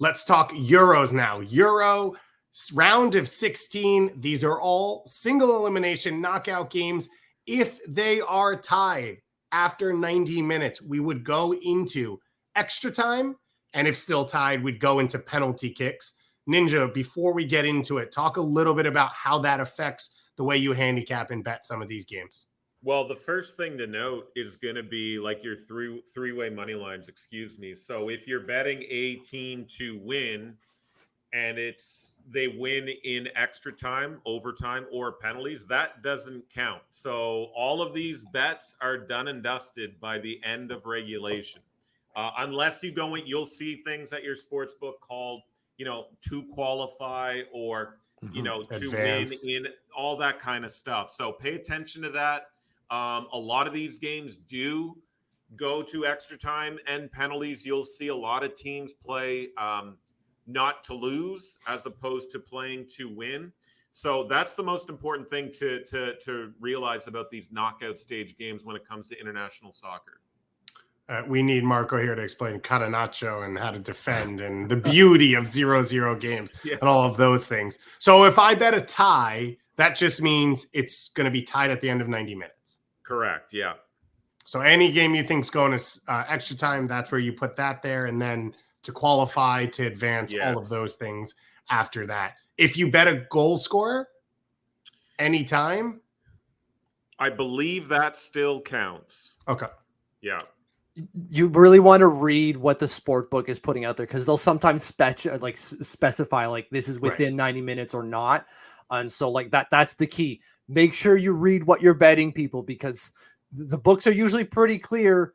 Let's talk Euros now. Euro round of 16. These are all single elimination knockout games. If they are tied after 90 minutes, we would go into extra time. And if still tied, we'd go into penalty kicks. Ninja, before we get into it, talk a little bit about how that affects the way you handicap and bet some of these games. Well, the first thing to note is going to be like your three-way money lines, excuse me. So if you're betting a team to win and they win in extra time, overtime, or penalties, that doesn't count. So all of these bets are done and dusted by the end of regulation. Unless you go in, you'll see things at your sports book called, to qualify or, to win in all that kind of stuff. So pay attention to that. A lot of these games do go to extra time and penalties. You'll see a lot of teams play not to lose as opposed to playing to win. So that's the most important thing to realize about these knockout stage games when it comes to international soccer. We need Marco here to explain Catenaccio and how to defend and the beauty of 0-0 games and all of those things. So if I bet a tie, that just means it's going to be tied at the end of 90 minutes. Correct. Yeah. So any game you think is going to extra time, that's where you put that there. And then to qualify, to advance, all of those things after that. If you bet a goal scorer anytime, I believe that still counts. Okay. Yeah. You really want to read what the sport book is putting out there, because they'll sometimes specify like this is within 90 minutes or not. And so like that's the key. Make sure you read what you're betting, people, because the books are usually pretty clear.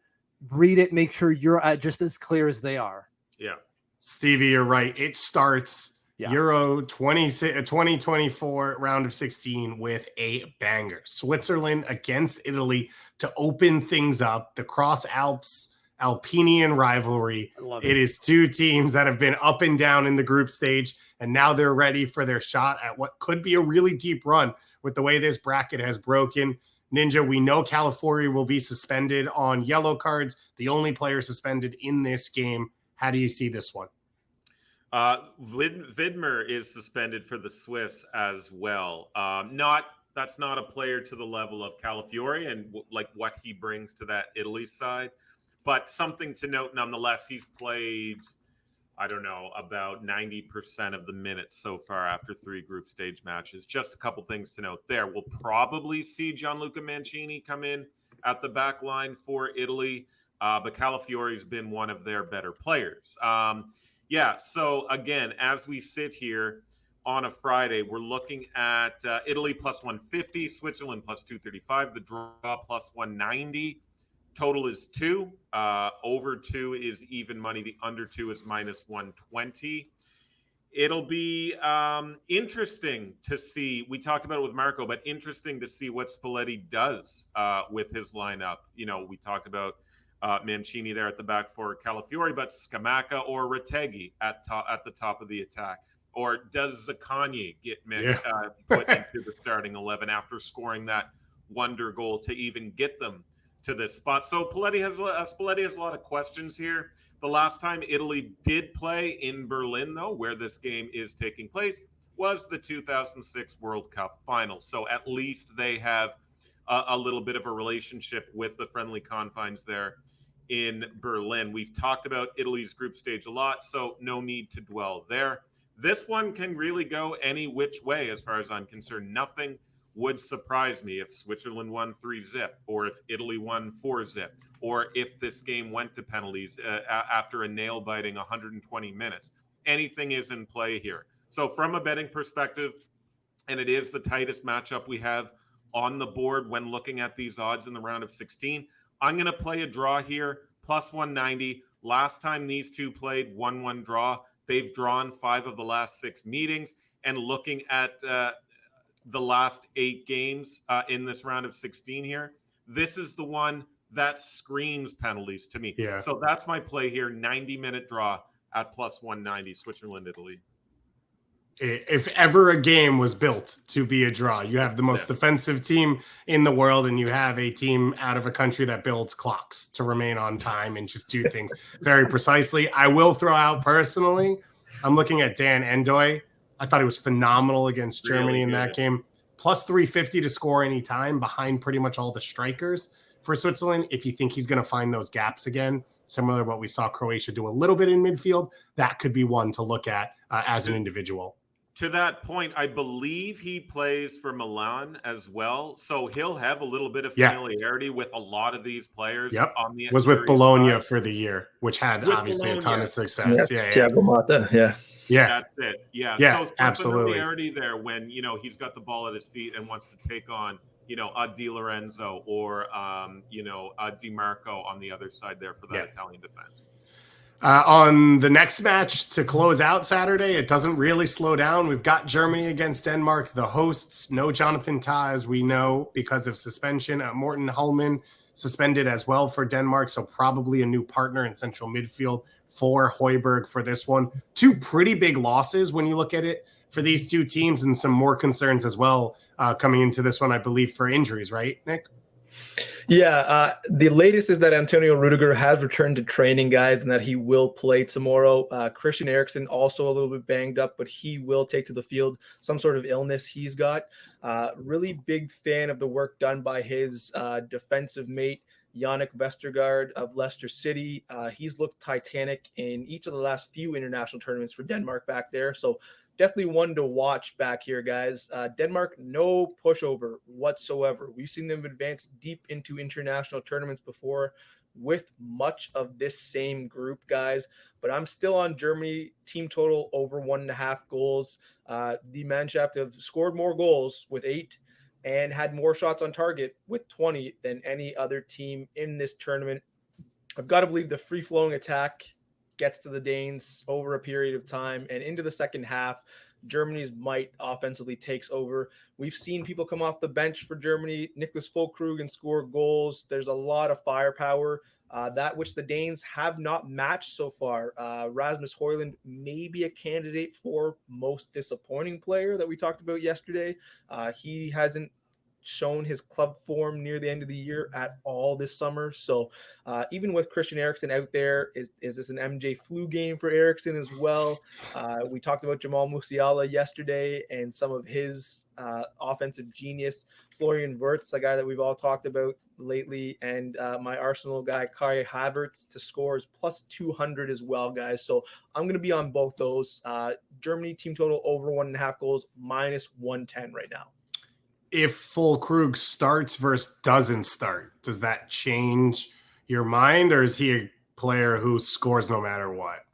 Read it. Make sure you're just as clear as they are. Yeah. Stevie, you're right. It starts Euro 2024 round of 16 with a banger. Switzerland against Italy to open things up. The Cross Alps Alpinian rivalry. It is two teams that have been up and down in the group stage, and now they're ready for their shot at what could be a really deep run with the way this bracket has broken. Ninja, we know Calafiori will be suspended on yellow cards, the only player suspended in this game. How do you see this one? Widmer is suspended for the Swiss as well. That's not a player to the level of Calafiori and like what he brings to that Italy side, but something to note nonetheless. He's played, I don't know, about 90% of the minutes so far after 3 group stage matches. Just a couple things to note there. We'll probably see Gianluca Mancini come in at the back line for Italy, but Calafiori's been one of their better players. So again, as we sit here on a Friday, we're looking at Italy plus 150, Switzerland plus 235, the draw plus 190. Total is 2. Over 2 is even money. The under 2 is minus 120. It'll be interesting to see. We talked about it with Marco, but interesting to see what Spalletti does with his lineup. We talked about Mancini there at the back for Calafiori, but Scamacca or Retegui at the top of the attack. Or does Zaccagni get put into the starting 11 after scoring that wonder goal to even get them to this spot? So Spalletti has a lot of questions here. The last time Italy did play in Berlin, though, where this game is taking place, was the 2006 World Cup final. So at least they have a little bit of a relationship with the friendly confines there in Berlin. We've talked about Italy's group stage a lot, so no need to dwell there. This one can really go any which way as far as I'm concerned. Nothing would surprise me if Switzerland won 3-0, or if Italy won 4-0, or if this game went to penalties after a nail-biting 120 minutes. Anything is in play here. So from a betting perspective, and it is the tightest matchup we have on the board when looking at these odds in the round of 16, I'm going to play a draw here, plus 190. Last time these two played, 1-1 draw. They've drawn 5 of the last 6 meetings. And looking at the last 8 games in this round of 16 here, this is the one that screams penalties to me. Yeah. So that's my play here, 90-minute draw at plus 190, Switzerland, Italy. If ever a game was built to be a draw, you have the most defensive team in the world, and you have a team out of a country that builds clocks to remain on time and just do things very precisely. I will throw out personally I'm looking at Dan Endoy. I thought he was phenomenal against Germany in that game. Plus 350 to score any time behind pretty much all the strikers for Switzerland. If you think he's going to find those gaps again, similar to what we saw Croatia do a little bit in midfield, that could be one to look at as an individual. To that point, I believe he plays for Milan as well. So he'll have a little bit of familiarity with a lot of these players. On the was with Bologna for the year, which had obviously a ton of success. Thiago Motta. That's it. Yeah. So some absolutely. familiarity there when, he's got the ball at his feet and wants to take on, a Di Lorenzo or, a Di Marco on the other side there for that Italian defense. On the next match to close out Saturday, it doesn't really slow down. We've got Germany against Denmark, the hosts. No Jonathan Tah, as we know, because of suspension. Morten Hulman suspended as well for Denmark, so probably a new partner in central midfield for Højbjerg for this one. Two pretty big losses when you look at it for these two teams, and some more concerns as well coming into this one, I believe, for injuries, right, Nick? Yeah, the latest is that Antonio Rudiger has returned to training, guys, and that he will play tomorrow. Christian Eriksen also a little bit banged up, but he will take to the field. Some sort of illness he's got. Really big fan of the work done by his defensive mate, Yannick Vestergaard of Leicester City. He's looked titanic in each of the last few international tournaments for Denmark back there. So definitely one to watch back here, guys. Denmark, no pushover whatsoever. We've seen them advance deep into international tournaments before with much of this same group, guys. But I'm still on Germany team total over 1.5 goals. The Mannschaft have scored more goals with 8 and had more shots on target with 20 than any other team in this tournament. I've got to believe the free-flowing attack gets to the Danes over a period of time, and into the second half, Germany's might offensively takes over. We've seen people come off the bench for Germany, Niklas Füllkrug, and score goals. There's a lot of firepower, that which the Danes have not matched so far. Rasmus Højlund may be a candidate for most disappointing player that we talked about yesterday. He hasn't shown his club form near the end of the year at all this summer. So even with Christian Eriksen out there, is this an MJ flu game for Eriksen as well? We talked about Jamal Musiala yesterday and some of his offensive genius. Florian Wirtz, a guy that we've all talked about lately, and my Arsenal guy, Kai Havertz, to score is plus 200 as well, guys. So I'm going to be on both those. Germany team total over 1.5 goals, minus 110 right now. If Füllkrug starts versus doesn't start, does that change your mind, or is he a player who scores no matter what?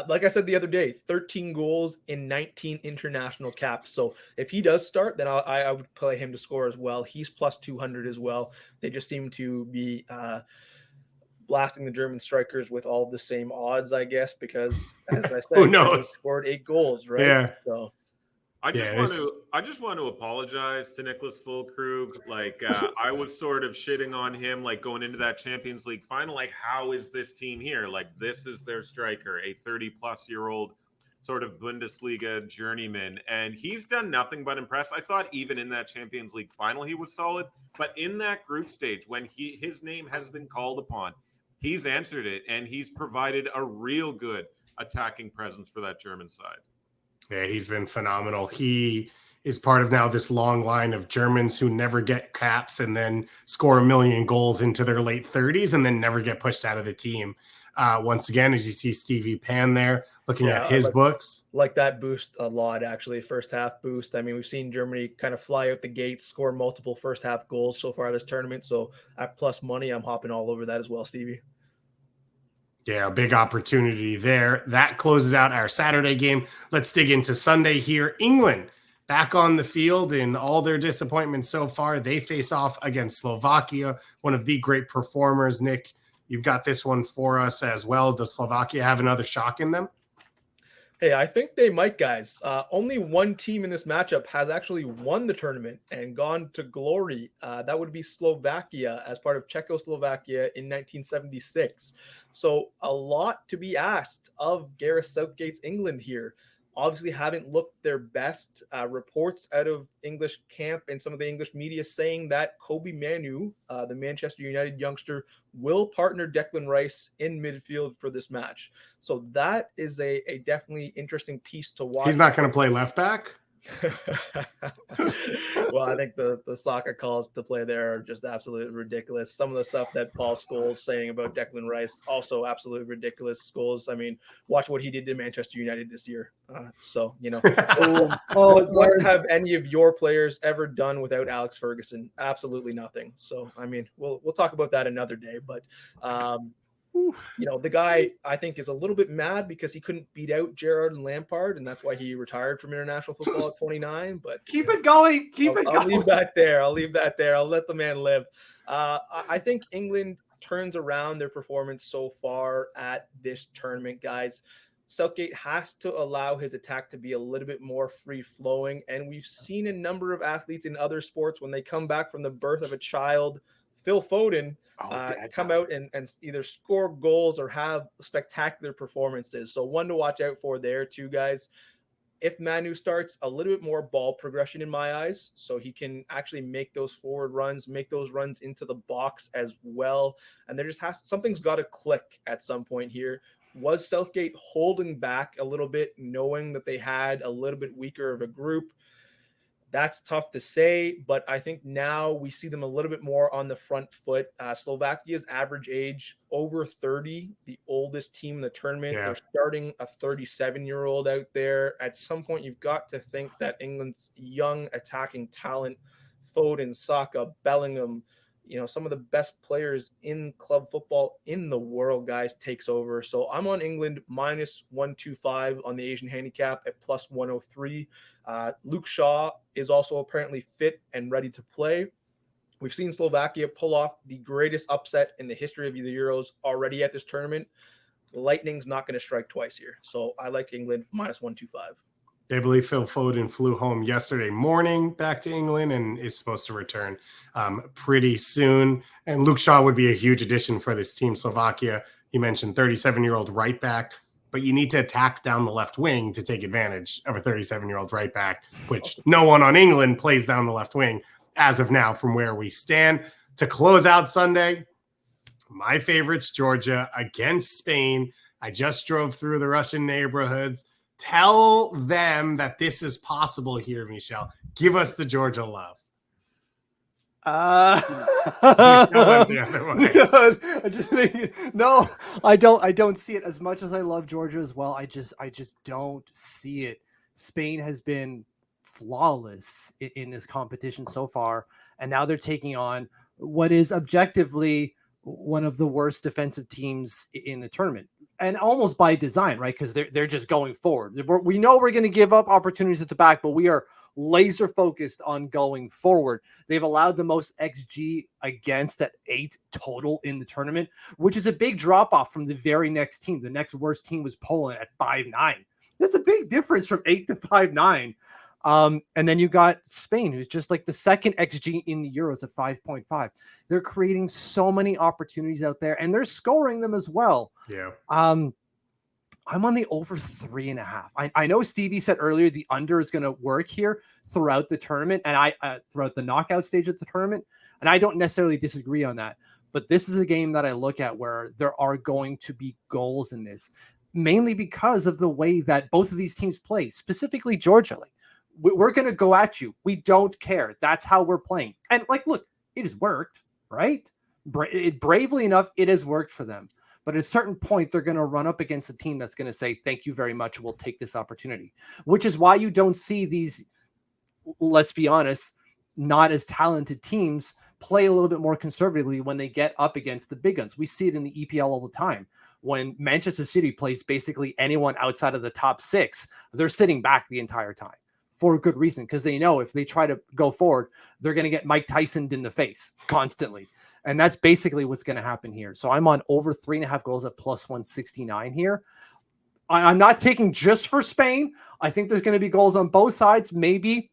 Like I said the other day, 13 goals in 19 international caps. So if he does start, then I would play him to score as well. He's plus 200 as well. They just seem to be blasting the German strikers with all the same odds, I guess, because as I said, who knows? Scored 8 goals, right? Yeah. So. I just want to apologize to Niklas Füllkrug. Like I was sort of shitting on him, like going into that Champions League final. Like, how is this team here? Like, this is their striker, a 30-plus-year-old sort of Bundesliga journeyman, and he's done nothing but impress. I thought even in that Champions League final he was solid, but in that group stage when his name has been called upon, he's answered it, and he's provided a real good attacking presence for that German side. Yeah, he's been phenomenal. He is part of now this long line of Germans who never get caps and then score 1 million goals into their late 30s and then never get pushed out of the team. Once again, as you see Stevie Pan there looking at his books. Like that boost a lot, actually, first half boost. I mean, we've seen Germany kind of fly out the gates, score multiple first half goals so far this tournament. So at plus money, I'm hopping all over that as well, Stevie. Yeah, a big opportunity there. That closes out our Saturday game. Let's dig into Sunday here. England back on the field in all their disappointments so far. They face off against Slovakia, one of the great performers. Nick, you've got this one for us as well. Does Slovakia have another shock in them? Hey, I think they might, guys. Only one team in this matchup has actually won the tournament and gone to glory. That would be Slovakia as part of Czechoslovakia in 1976. So a lot to be asked of Gareth Southgate's England here. obviously haven't looked their best. Reports out of English camp and some of the English media saying that Kobe Manu, the Manchester United youngster, will partner Declan Rice in midfield for this match. So that is a definitely interesting piece to watch. He's not going to play left back? Well, I think the soccer calls to play there are just absolutely ridiculous. Some of the stuff that Paul Scholes saying about Declan Rice, also absolutely ridiculous. Scholes, I mean, watch what he did to Manchester United this year. So, you know, what have any of your players ever done without Alex Ferguson? Absolutely nothing. So, I mean, we'll talk about that another day. But, you know, the guy I think is a little bit mad because he couldn't beat out Gerrard and Lampard, and that's why he retired from international football at 29. But keep it going. I'll leave that there. I'll let the man live. I think England turns around their performance so far at this tournament, guys. Southgate has to allow his attack to be a little bit more free flowing, and we've seen a number of athletes in other sports when they come back from the birth of a child. Phil Foden come out and either score goals or have spectacular performances. So one to watch out for there too, guys. If Manu starts, a little bit more ball progression in my eyes, so he can actually make those forward runs, make those runs into the box as well. And there just something's got to click at some point here. Was Southgate holding back a little bit, knowing that they had a little bit weaker of a group? That's tough to say, but I think now we see them a little bit more on the front foot. Slovakia's average age over 30, the oldest team in the tournament. Yeah. They're starting a 37-year-old out there. At some point, you've got to think that England's young attacking talent, Foden, Saka, Bellingham, you know, some of the best players in club football in the world, guys, takes over. So I'm on England minus 125 on the Asian handicap at plus 103. Luke Shaw is also apparently fit and ready to play. We've seen Slovakia pull off the greatest upset in the history of the Euros already at this tournament. Lightning's not going to strike twice here. So I like England minus 125. I believe Phil Foden flew home yesterday morning back to England and is supposed to return pretty soon. And Luke Shaw would be a huge addition for this team. Slovakia, you mentioned 37-year-old right back, but you need to attack down the left wing to take advantage of a 37-year-old right back, which no one on England plays down the left wing as of now from where we stand. To close out Sunday, my favorites, Georgia against Spain. I just drove through the Russian neighborhoods. Tell them that this is possible here, Michelle. Give us the Georgia love. No, I don't see it as much as I love Georgia as well. I just don't see it. Spain has been flawless in this competition so far, and now they're taking on what is objectively one of the worst defensive teams in the tournament. And almost by design, right? Because they're just going forward. We know we're going to give up opportunities at the back, but we are laser focused on going forward. They've allowed the most XG against at 8 total in the tournament, which is a big drop off from the very next team. The next worst team was Poland at 5.9. That's a big difference from 8 to 5.9. And then you got Spain, who's just like the second XG in the Euros at 5.5. They're creating so many opportunities out there, and they're scoring them as well. Yeah. I'm on the over 3.5. I know Stevie said earlier the under is going to work here throughout the tournament, and throughout the knockout stage of the tournament, and I don't necessarily disagree on that. But this is a game that I look at where there are going to be goals in this, mainly because of the way that both of these teams play, specifically Georgia. Like, we're going to go at you. We don't care. That's how we're playing. And like, look, it has worked, right? Bravely enough, it has worked for them. But at a certain point, they're going to run up against a team that's going to say, thank you very much. We'll take this opportunity, which is why you don't see these, let's be honest, not as talented teams play a little bit more conservatively when they get up against the big guns. We see it in the EPL all the time. When Manchester City plays basically anyone outside of the top 6, they're sitting back the entire time. For a good reason, because they know if they try to go forward, they're going to get Mike Tyson in the face constantly. And that's basically what's going to happen here. So I'm on over 3.5 goals at plus 169 here. I'm not taking just for Spain. I think there's going to be goals on both sides. Maybe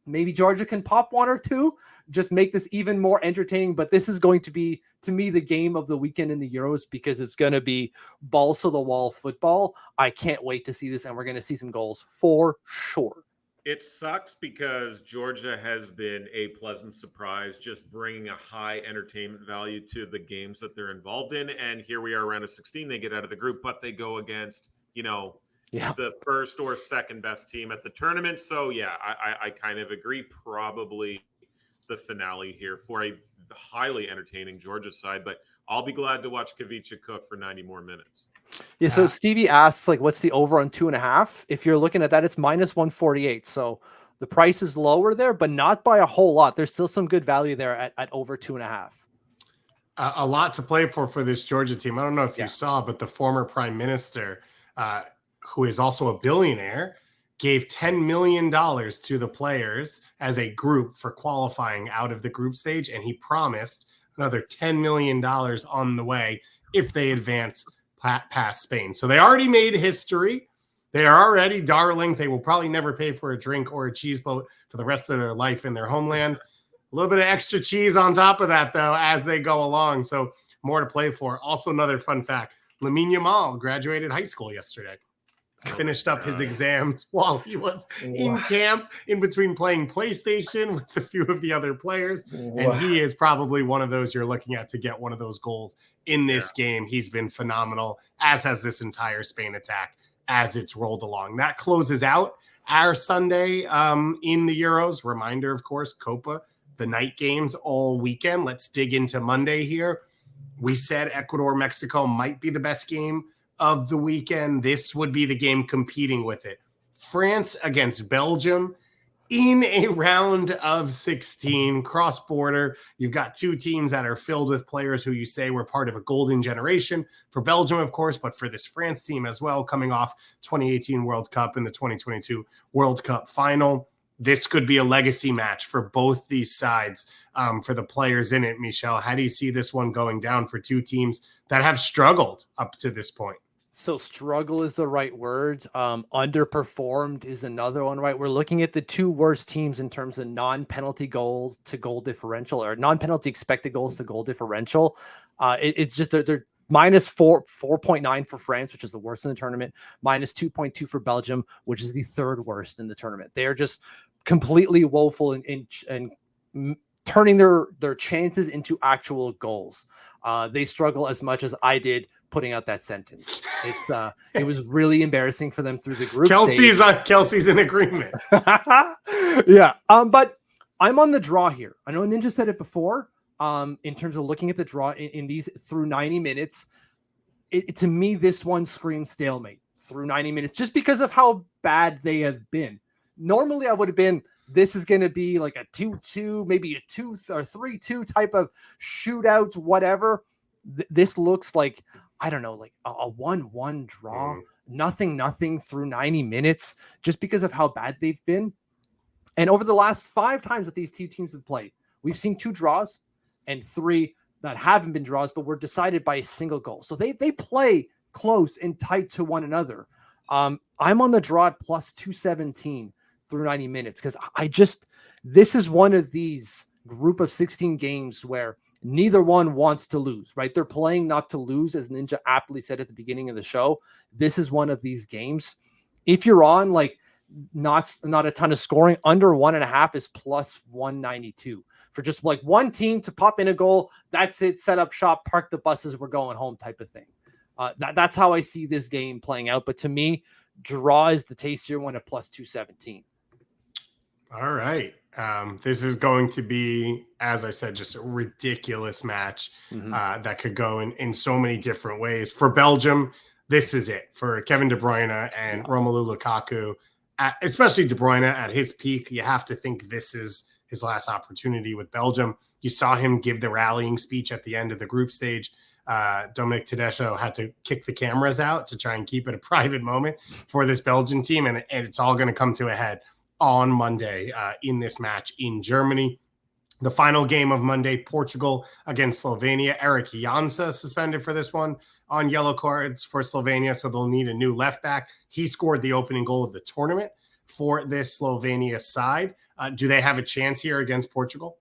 Maybe Georgia can pop one or two, just make this even more entertaining. But this is going to be, to me, the game of the weekend in the Euros, because it's going to be balls to the wall football. I can't wait to see this, and we're going to see some goals for sure. It sucks because Georgia has been a pleasant surprise, just bringing a high entertainment value to the games that they're involved in. And here we are, round of 16, they get out of the group, but they go against, the first or second best team at the tournament. So yeah, I kind of agree. Probably the finale here for a highly entertaining Georgia side, but I'll be glad to watch Kavica cook for 90 more minutes. Yeah. So Stevie asks, like, what's the over on 2.5? If you're looking at that, it's -148. So the price is lower there, but not by a whole lot. There's still some good value there at over 2.5. A lot to play for this Georgia team. I don't know if you saw, but the former prime minister, who is also a billionaire, gave $10 million to the players as a group for qualifying out of the group stage. And he promised another $10 million on the way if they advance past Spain. So they already made history. They are already darlings. They will probably never pay for a drink or a cheese boat for the rest of their life in their homeland. A little bit of extra cheese on top of that, though, as they go along. So more to play for. Also, another fun fact, Lamine Yamal graduated high school yesterday. Finished up his exams while he was in camp, in between playing PlayStation with a few of the other players. And he is probably one of those you're looking at to get one of those goals in this game. He's been phenomenal, as has this entire Spain attack as it's rolled along. That closes out our Sunday in the Euros. Reminder, of course, Copa, the night games all weekend. Let's dig into Monday here. We said Ecuador, Mexico might be the best game of the weekend. This would be the game competing with it. France against Belgium in a round of 16 cross-border. You've got two teams that are filled with players who you say were part of a golden generation for Belgium, of course, but for this France team as well, coming off 2018 World Cup and the 2022 World Cup final. This could be a legacy match for both these sides, for the players in it. Michel, how do you see this one going down for two teams that have struggled up to this point? So struggle is the right word. Underperformed is another one, right? We're looking at the two worst teams in terms of non-penalty goals to goal differential, or non-penalty expected goals to goal differential. It's just they're -4.9 for France, which is the worst in the tournament, -2.2 for Belgium, which is the third worst in the tournament. They're just completely woeful in turning their chances into actual goals. They struggle as much as I did putting out that sentence. It was really embarrassing for them through the group stage. Kelsey's in agreement. Yeah. But I'm on the draw here. I know Ninja said it before. In terms of looking at the draw in these through 90 minutes, to me, this one screams stalemate through 90 minutes, just because of how bad they have been. Normally, I would have been, this is going to be like a 2-2, maybe a 2 or 3-2 type of shootout, whatever. This looks like, I don't know, like a 1-1 draw, nothing through 90 minutes, just because of how bad they've been. And over the last 5 times that these two teams have played, we've seen 2 draws and 3 that haven't been draws, but were decided by a single goal. So they play close and tight to one another. I'm on the draw at +217 through 90 minutes, because this is one of these group of 16 games where neither one wants to lose, right? They're playing not to lose, as Ninja aptly said at the beginning of the show. This is one of these games. If you're on like not a ton of scoring, under 1.5 is +192 for just like one team to pop in a goal. That's it. Set up shop, park the buses, we're going home type of thing. That's how I see this game playing out. But to me, draw is the tastier one at +217. All right. This is going to be, as I said, just a ridiculous match that could go in so many different ways. For Belgium, this is it. For Kevin De Bruyne and Romelu Lukaku, especially De Bruyne at his peak, you have to think this is his last opportunity with Belgium. You saw him give the rallying speech at the end of the group stage. Dominic Tedesco had to kick the cameras out to try and keep it a private moment for this Belgian team, and it's all going to come to a head on Monday in this match in Germany. The final game of Monday, Portugal against Slovenia. Eric Jansa suspended for this one on yellow cards for Slovenia, so they'll need a new left back. He scored the opening goal of the tournament for this Slovenia side. Do they have a chance here against Portugal?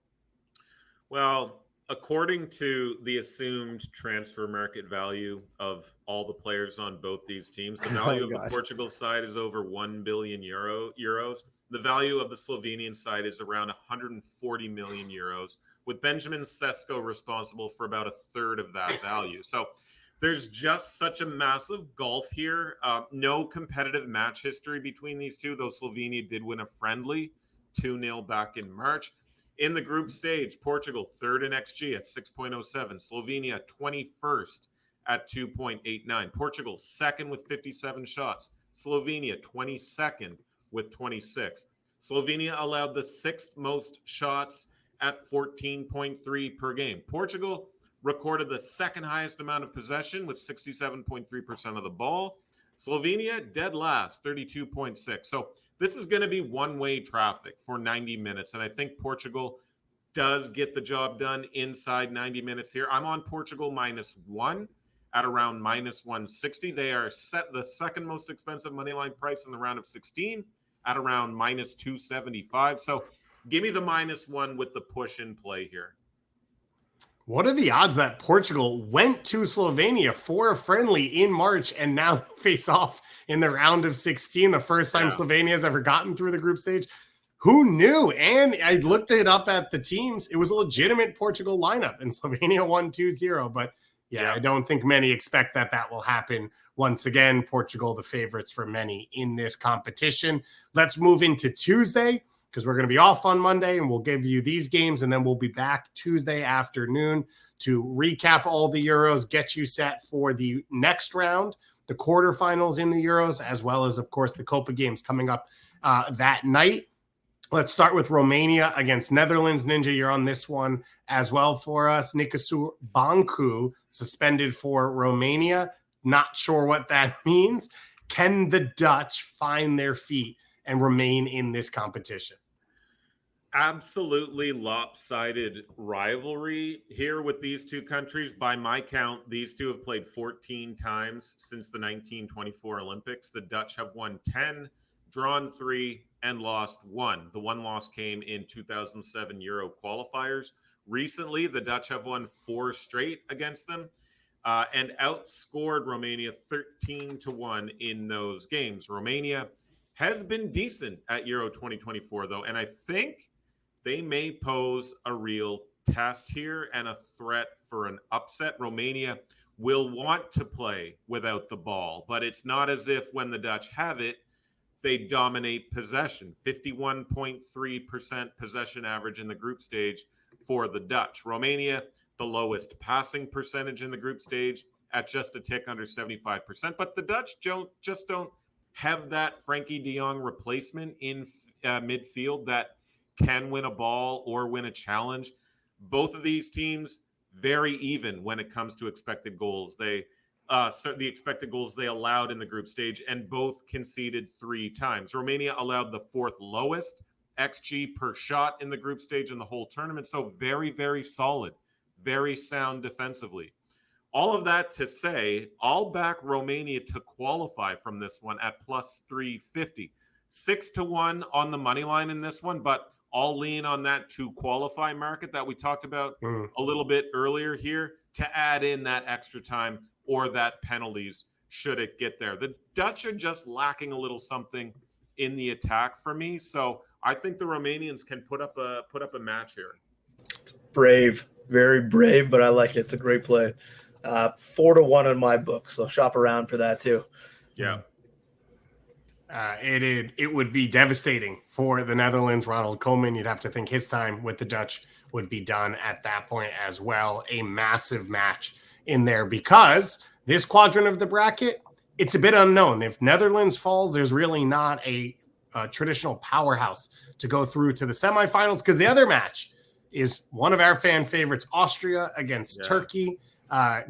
Well, according to the assumed transfer market value of all the players on both these teams, the value of the Portugal side is over 1 billion euros. The value of the Slovenian side is around 140 million euros, with Benjamin Sesko responsible for about a third of that value. So there's just such a massive gulf here. No competitive match history between these two, though Slovenia did win a friendly 2-0 back in March. In the group stage, Portugal third in XG at 6.07, Slovenia 21st at 2.89, Portugal second with 57 shots, Slovenia 22nd with 26. Slovenia allowed the sixth most shots at 14.3 per game. Portugal recorded the second highest amount of possession with 67.3% of the ball. Slovenia dead last, 32.6. So this is going to be one-way traffic for 90 minutes. And I think Portugal does get the job done inside 90 minutes here. I'm on Portugal -1 at around -160. They are set the second most expensive money line price in the round of 16 at around -275. So give me the -1 with the push in play here. What are the odds that Portugal went to Slovenia for a friendly in March and now face off in the round of 16, the first time Slovenia has ever gotten through the group stage? Who knew? And I looked it up at the teams. It was a legitimate Portugal lineup, and Slovenia won 2-0. But I don't think many expect that will happen. Once again, Portugal, the favorites for many in this competition. Let's move into Tuesday, because we're going to be off on Monday, and we'll give you these games, and then we'll be back Tuesday afternoon to recap all the Euros, get you set for the next round, the quarterfinals in the Euros, as well as, of course, the Copa games coming up that night. Let's start with Romania against Netherlands. Ninja, you're on this one as well for us. Nicușor Bancu suspended for Romania. Not sure what that means. Can the Dutch find their feet and remain in this competition? Absolutely lopsided rivalry here with these two countries. By my count, these two have played 14 times since the 1924 Olympics. The Dutch have won 10, drawn 3, and lost 1. The one loss came in 2007 Euro qualifiers. Recently, the Dutch have won 4 straight against them and outscored Romania 13-1 in those games. Romania has been decent at Euro 2024, though, and I think they may pose a real test here and a threat for an upset. Romania will want to play without the ball, but it's not as if when the Dutch have it, they dominate possession. 51.3% possession average in the group stage for the Dutch. Romania, the lowest passing percentage in the group stage at just a tick under 75%. But the Dutch don't have that Frankie de Jong replacement in midfield that can win a ball or win a challenge. Both of these teams very even when it comes to expected goals. The expected goals they allowed in the group stage, and both conceded 3 times. Romania allowed the 4th lowest XG per shot in the group stage in the whole tournament. So very, very solid, very sound defensively. All of that to say, I'll back Romania to qualify from this one at +350. 6-1 on the money line in this one, but I'll lean on that to qualify market that we talked about a little bit earlier here to add in that extra time or that penalties should it get there. The Dutch are just lacking a little something in the attack for me, so I think the Romanians can put up a match here. Brave, very brave, but I like it. It's a great play. 4-1 in my book, so shop around for that too. Yeah. It would be devastating for the Netherlands. Ronald Koeman, you'd have to think his time with the Dutch would be done at that point as well. A massive match in there, because this quadrant of the bracket, it's a bit unknown. If Netherlands falls, there's really not a traditional powerhouse to go through to the semifinals, because the other match is one of our fan favorites, Austria against Turkey,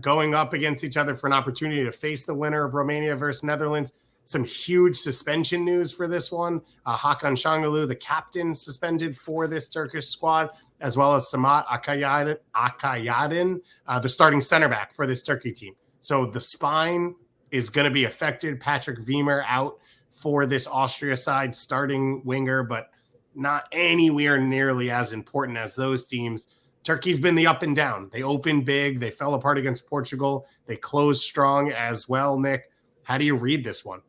going up against each other for an opportunity to face the winner of Romania versus Netherlands. Some huge suspension news for this one. Hakan Şanlıurfa, the captain, suspended for this Turkish squad, as well as Samat Akayadin, the starting center back for this Turkey team. So the spine is going to be affected. Patrick Wiemer out for this Austria side, starting winger, but not anywhere nearly as important as those teams. Turkey's been the up and down. They opened big. They fell apart against Portugal. They closed strong as well. Nick, how do you read this one?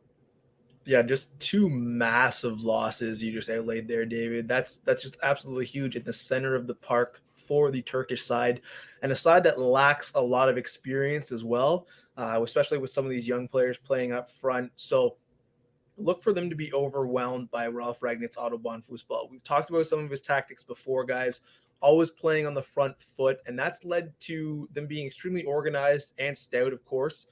Yeah, just two massive losses you just outlaid there, David. That's just absolutely huge in the center of the park for the Turkish side, and a side that lacks a lot of experience as well, especially with some of these young players playing up front. So look for them to be overwhelmed by Ralf Rangnick's Autobahn football. We've talked about some of his tactics before, guys. Always playing on the front foot, and that's led to them being extremely organized and stout, of course.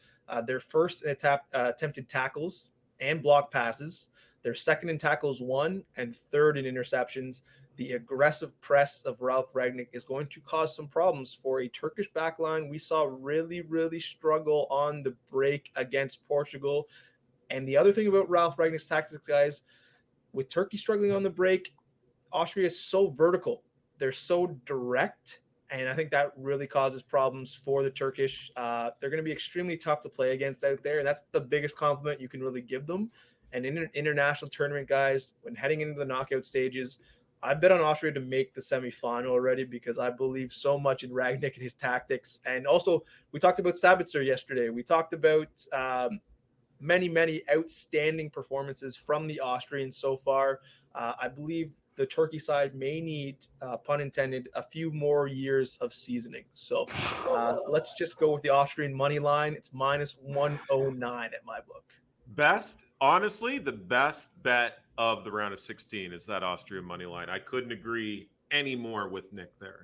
Their first in attempted tackles and block passes. They're second in tackles won and third in interceptions. The aggressive press of Ralf Rangnick is going to cause some problems for a Turkish backline we saw really struggle on the break against Portugal. And the other thing about Ralf Rangnick's tactics, guys, with Turkey struggling on the break, Austria is so vertical. They're so direct. And I think that really causes problems for the Turkish. They're going to be extremely tough to play against out there. And that's the biggest compliment you can really give them. And in an international tournament, guys, when heading into the knockout stages, I bet on Austria to make the semifinal already because I believe so much in Rangnick and his tactics. And also, we talked about Sabitzer yesterday. We talked about many outstanding performances from the Austrians so far. I believe the Turkey side may need, pun intended, a few more years of seasoning. So let's just go with the Austrian money line. It's minus 109 at my book. Honestly, the best bet of the round of 16 is that Austria money line. I couldn't agree any more with Nick there.